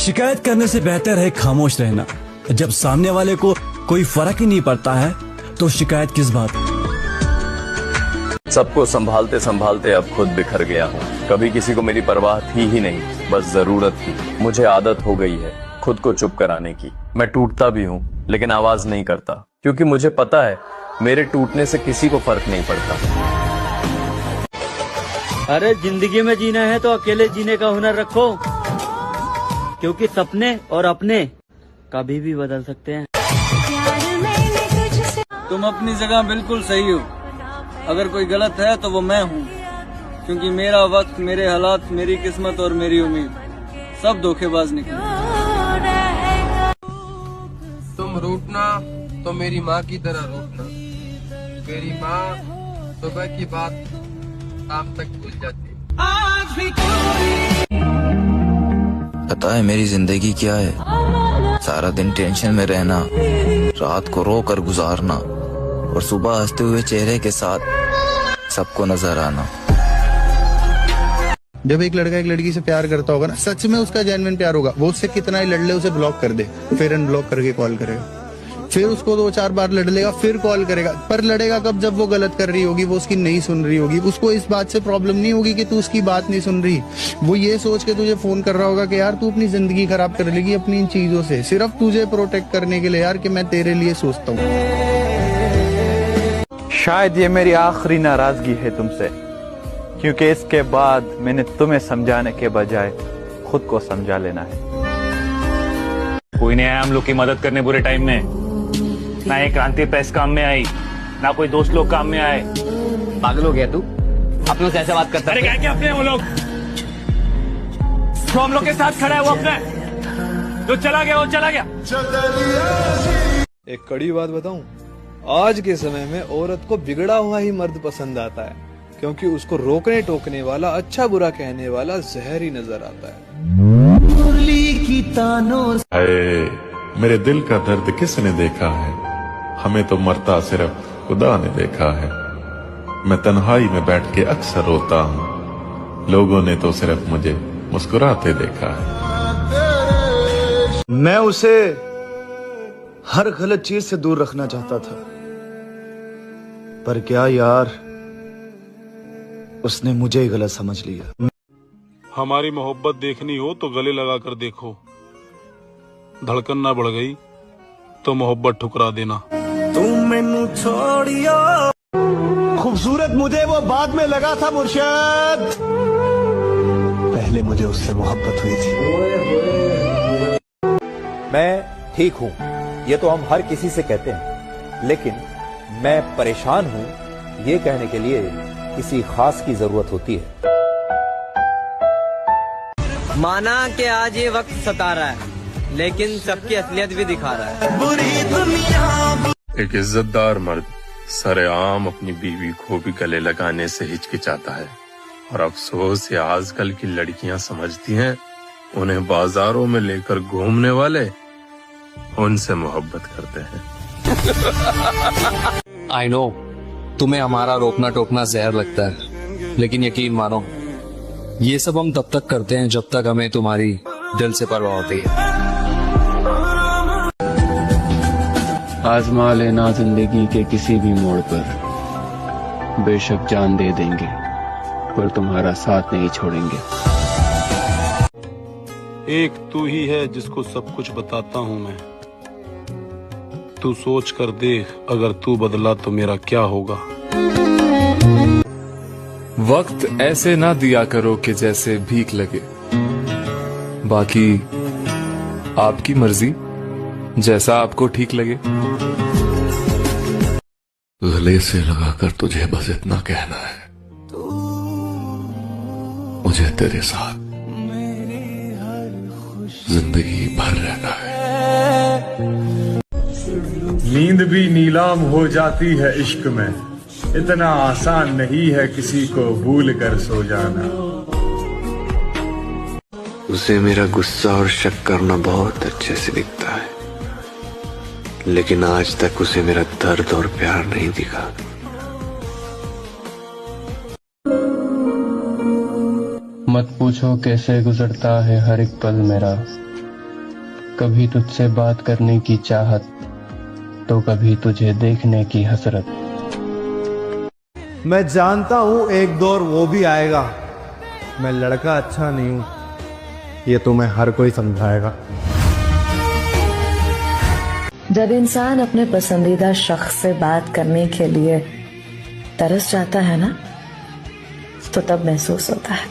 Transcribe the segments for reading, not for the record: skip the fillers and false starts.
शिकायत करने से बेहतर है खामोश रहना। जब सामने वाले को कोई फर्क ही नहीं पड़ता है तो शिकायत किस बात। सबको संभालते संभालते अब खुद बिखर गया हूँ। कभी किसी को मेरी परवाह थी ही नहीं, बस जरूरत थी। मुझे आदत हो गई है खुद को चुप कराने की। मैं टूटता भी हूँ लेकिन आवाज नहीं करता, क्योंकि मुझे पता है मेरे टूटने से किसी को फर्क नहीं पड़ता। अरे जिंदगी में जीना है तो अकेले जीने का हुनर रखो, क्योंकि सपने और अपने कभी भी बदल सकते हैं। तुम अपनी जगह बिल्कुल सही हो। अगर कोई गलत है तो वो मैं हूँ, क्योंकि मेरा वक्त, मेरे हालात, मेरी किस्मत और मेरी उम्मीद सब धोखेबाज निकले। तुम रूठना तो मेरी माँ की तरह रूठना। मेरी माँ सुबह की बात शाम तक भूल जाती। पता है मेरी जिंदगी क्या है? सारा दिन टेंशन में रहना, रात को रो कर गुजारना और सुबह हंसते हुए चेहरे के साथ सबको नजर आना। जब एक लड़का एक लड़की से प्यार करता होगा ना, सच में उसका जेन्युइन प्यार होगा, वो उससे कितना ही लड़ ले उसे ब्लॉक कर दे, फिर अनब्लॉक करके कॉल करेगा, फिर उसको 2-4 बार लड़ लेगा, फिर कॉल करेगा। पर लड़ेगा कब? जब वो गलत कर रही होगी, वो उसकी नहीं सुन रही होगी। उसको इस बात से प्रॉब्लम नहीं होगी कि तू उसकी बात नहीं सुन रही, वो ये सोच के तुझे फोन कर रहा होगा कि यार तू अपनी जिंदगी खराब कर लेगी अपनी इन चीजों से, सिर्फ तुझे प्रोटेक्ट करने के लिए यार कि मैं तेरे लिए सोचता हूँ। शायद ये मेरी आखिरी नाराजगी है तुमसे, क्योंकि इसके बाद मैंने तुम्हें समझाने के बजाय खुद को समझा लेना है। कोई नहीं आया हम लोग की मदद करने बुरे टाइम में। ना ये क्रांति प्रेस काम में आई, ना कोई दोस्त लोग काम में आए। पागल हो गया तू? अपनों से ऐसे बात करता है? अरे क्या अपने वो लोग तो हम लोग के साथ खड़ा है, वो अपने जो चला गया वो चला गया। एक कड़ी बात बताऊं, आज के समय में औरत को बिगड़ा हुआ ही मर्द पसंद आता है, क्योंकि उसको रोकने टोकने वाला, अच्छा बुरा कहने वाला जहर ही नजर आता है। मेरे दिल का दर्द किसने देखा है? हमें तो मरता सिर्फ खुदा ने देखा है। मैं तन्हाई में बैठ के अक्सर रोता हूँ, लोगों ने तो सिर्फ मुझे मुस्कुराते देखा है। मैं उसे हर गलत चीज से दूर रखना चाहता था, पर क्या यार, उसने मुझे ही गलत समझ लिया। हमारी मोहब्बत देखनी हो तो गले लगा कर देखो, धड़कन ना बढ़ गई तो मोहब्बत ठुकरा देना। तुम मैनू छोड़ियो, खूबसूरत मुझे वो बाद में लगा था मुर्शिद, पहले मुझे उससे मोहब्बत हुई थी। मैं ठीक हूँ ये तो हम हर किसी से कहते हैं, लेकिन मैं परेशान हूँ ये कहने के लिए किसी खास की जरूरत होती है। माना कि आज ये वक्त सता रहा है, लेकिन सबकी असलियत भी दिखा रहा है। एक इज्जतदार मर्द सरेआम अपनी बीवी को भी गले लगाने से हिचकिचाता है, और अफसोस ये आजकल की लड़कियां समझती हैं उन्हें बाजारों में लेकर घूमने वाले उनसे मोहब्बत करते हैं। आई नो तुम्हें हमारा रोकना टोकना जहर लगता है, लेकिन यकीन मानो ये सब हम तब तक करते हैं जब तक हमें तुम्हारी दिल से परवाह होती है। आजमा लेना जिंदगी के किसी भी मोड़ पर, बेशक जान दे देंगे पर तुम्हारा साथ नहीं छोड़ेंगे। एक तू ही है जिसको सब कुछ बताता हूँ मैं, तू सोच कर देख अगर तू बदला तो मेरा क्या होगा। वक्त ऐसे ना दिया करो कि जैसे भीख लगे, बाकी आपकी मर्जी, जैसा आपको ठीक लगे। गले से लगाकर तुझे बस इतना कहना है, मुझे तेरे साथ जिंदगी भर रहना है। नींद भी नीलाम हो जाती है इश्क में, इतना आसान नहीं है किसी को भूल कर सो जाना। उसे मेरा गुस्सा और शक करना बहुत अच्छे से दिखता है, लेकिन आज तक उसे मेरा दर्द और प्यार नहीं दिखा। मत पूछो कैसे गुजरता है हर एक पल मेरा, कभी तुझसे बात करने की चाहत, तो कभी तुझे देखने की हसरत। मैं जानता हूं एक दौर वो भी आएगा, मैं लड़का अच्छा नहीं हूं, ये तुम्हें हर कोई समझाएगा। जब इंसान अपने पसंदीदा शख्स से बात करने के लिए तरस जाता है ना, तो तब महसूस होता है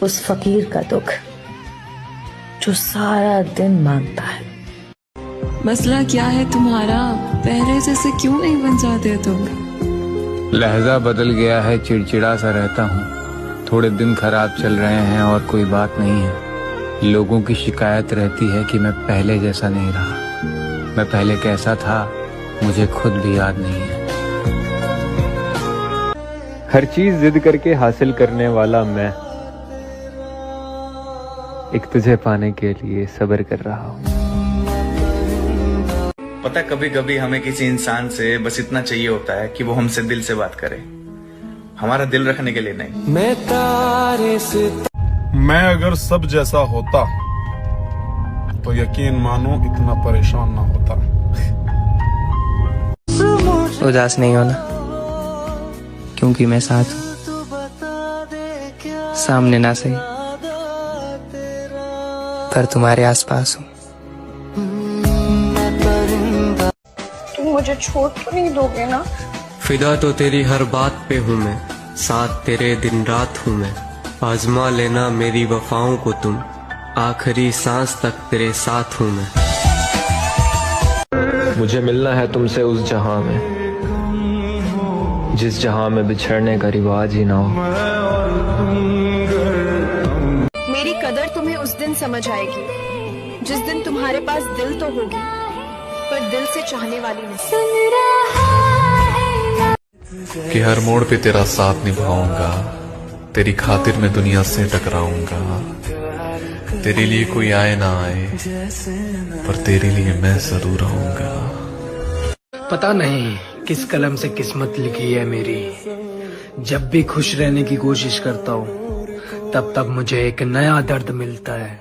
उस फकीर का दुख जो सारा दिन मांगता है। मसला क्या है तुम्हारा? पहले जैसे क्यों नहीं बन जाते तुम? लहजा बदल गया है, चिड़चिड़ा सा रहता हूँ। थोड़े दिन खराब चल रहे हैं और कोई बात नहीं है। लोगों की शिकायत रहती है कि मैं पहले जैसा नहीं रहा। मैं पहले कैसा था मुझे खुद भी याद नहीं है। हर चीज जिद करके हासिल करने वाला मैं एक तुझे पाने के लिए सब्र कर रहा हूँ। पता है, कभी कभी हमें किसी इंसान से बस इतना चाहिए होता है कि वो हमसे दिल से बात करे, हमारा दिल रखने के लिए नहीं। मैं अगर सब जैसा होता तो यकीन मानो इतना परेशान ना होता। उदास नहीं होना, क्योंकि मैं साथ हूँ। सामने ना सही, पर तुम्हारे आसपास हूँ। तुम मुझे छोड़ तो नहीं दोगे ना? फिदा तो तेरी हर बात पे हूँ मैं, साथ तेरे दिन रात हूँ मैं। आजमा लेना मेरी वफाओं को तुम, आखिरी सांस तक तेरे साथ हूँ मैं। मुझे मिलना है तुमसे उस जहां में, जिस जहां में बिछड़ने का रिवाज ही ना हो। मेरी कदर तुम्हें उस दिन समझ आएगी जिस दिन तुम्हारे पास दिल तो होगी, पर दिल से चाहने वाली नहीं। कि हर मोड़ पे तेरा साथ निभाऊंगा, तेरी खातिर मैं दुनिया से टकराऊंगा। तेरे लिए कोई आए ना आए, पर तेरे लिए मैं जरूर आऊंगा। पता नहीं किस कलम से किस्मत लिखी है मेरी, जब भी खुश रहने की कोशिश करता हूँ तब मुझे एक नया दर्द मिलता है।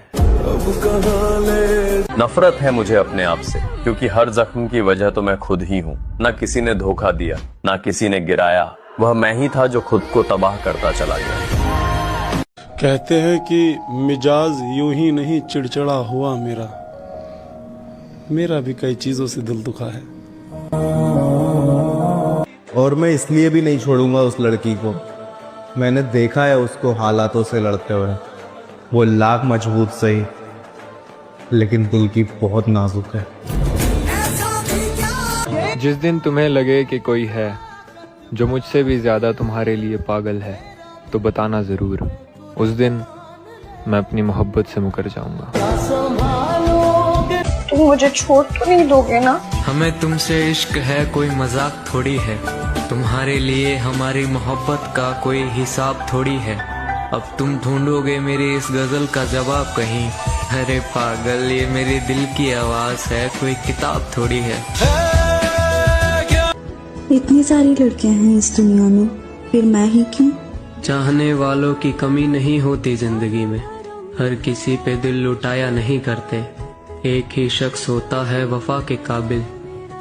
नफरत है मुझे अपने आप से, क्योंकि हर जख्म की वजह तो मैं खुद ही हूँ। ना किसी ने धोखा दिया, ना किसी ने गिराया, वह मैं ही था जो खुद को तबाह करता चला गया। कहते हैं कि मिजाज यूं ही नहीं चिड़चिड़ा हुआ मेरा भी कई चीजों से दिल दुखा है। और मैं इसलिए भी नहीं छोड़ूंगा उस लड़की को, मैंने देखा है उसको हालातों से लड़ते हुए। वो लाख मजबूत सही, लेकिन दिल की बहुत नाजुक है। जिस दिन तुम्हें लगे कि कोई है जो मुझसे भी ज्यादा तुम्हारे लिए पागल है, तो बताना जरूर। उस दिन मैं अपनी मोहब्बत से मुकर जाऊंगा। तुम मुझे छोड़ तो नहीं दोगे ना? हमें तुमसे इश्क है, कोई मजाक थोड़ी है। तुम्हारे लिए हमारी मोहब्बत का कोई हिसाब थोड़ी है। अब तुम ढूंढोगे मेरी इस गजल का जवाब कहीं। अरे पागल, ये मेरे दिल की आवाज है, कोई किताब थोड़ी है। इतनी सारी लड़कियां हैं इस दुनिया में, फिर मैं ही क्यों? चाहने वालों की कमी नहीं होती जिंदगी में, हर किसी पे दिल लुटाया नहीं करते। एक ही शख्स होता है वफा के काबिल,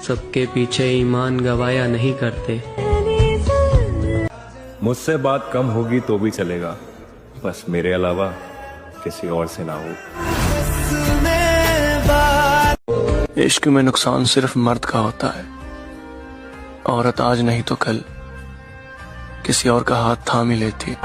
सबके पीछे ईमान गवाया नहीं करते। मुझसे बात कम होगी तो भी चलेगा, बस मेरे अलावा किसी और से ना हो। इश्क में नुकसान सिर्फ मर्द का होता है। औरत आज नहीं तो कल किसी और का हाथ थाम ही लेती।